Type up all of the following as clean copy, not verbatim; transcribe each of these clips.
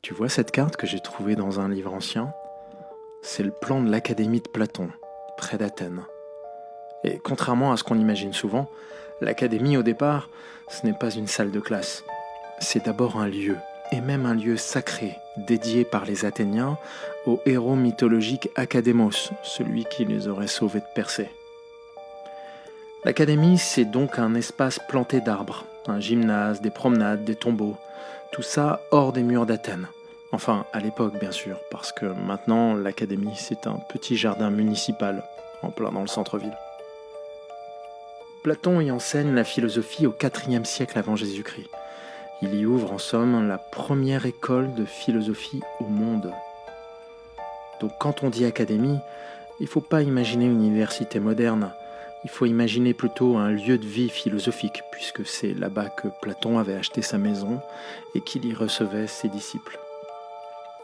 Tu vois cette carte que j'ai trouvée dans un livre ancien? C'est le plan de l'Académie de Platon, près d'Athènes. Et contrairement à ce qu'on imagine souvent, l'Académie au départ, ce n'est pas une salle de classe. C'est d'abord un lieu, et même un lieu sacré, dédié par les Athéniens au héros mythologique Académos, celui qui les aurait sauvés de Persée. L'Académie, c'est donc un espace planté d'arbres, un gymnase, des promenades, des tombeaux, tout ça hors des murs d'Athènes. Enfin, à l'époque, bien sûr, parce que maintenant, l'Académie, c'est un petit jardin municipal, en plein dans le centre-ville. Platon y enseigne la philosophie au IVe siècle avant Jésus-Christ. Il y ouvre en somme la première école de philosophie au monde. Donc quand on dit académie, il ne faut pas imaginer une université moderne, il faut imaginer plutôt un lieu de vie philosophique, puisque c'est là-bas que Platon avait acheté sa maison et qu'il y recevait ses disciples.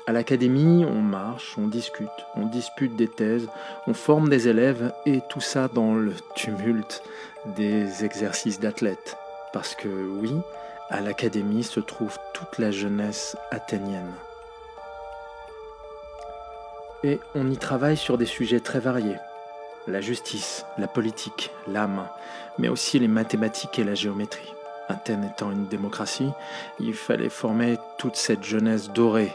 À l'académie, on marche, on dispute des thèses, on forme des élèves, et tout ça dans le tumulte des exercices d'athlètes. Parce que oui, à l'académie se trouve toute la jeunesse athénienne. Et on y travaille sur des sujets très variés. La justice, la politique, l'âme, mais aussi les mathématiques et la géométrie. Athènes étant une démocratie, il fallait former toute cette jeunesse dorée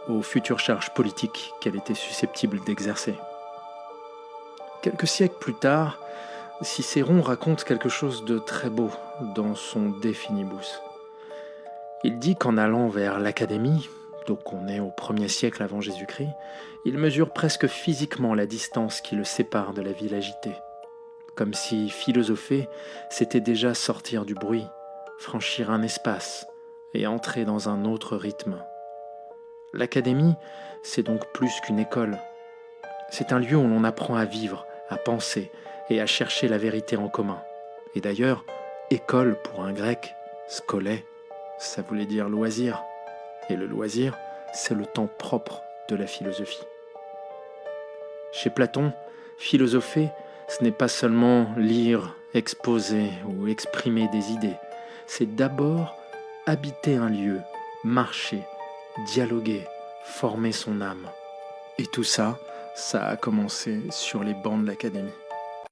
aux futures charges politiques qu'elle était susceptible d'exercer. Quelques siècles plus tard, Cicéron raconte quelque chose de très beau dans son De Finibus. Il dit qu'en allant vers l'Académie, donc on est au 1er siècle avant Jésus-Christ, il mesure presque physiquement la distance qui le sépare de la ville agitée. Comme si philosopher, c'était déjà sortir du bruit, franchir un espace et entrer dans un autre rythme. L'Académie, c'est donc plus qu'une école. C'est un lieu où l'on apprend à vivre, à penser et à chercher la vérité en commun. Et d'ailleurs, école pour un grec, skolé, ça voulait dire loisir. Et le loisir, c'est le temps propre de la philosophie. Chez Platon, philosopher, ce n'est pas seulement lire, exposer ou exprimer des idées. C'est d'abord habiter un lieu, marcher, dialoguer, former son âme. Et tout ça, ça a commencé sur les bancs de l'Académie.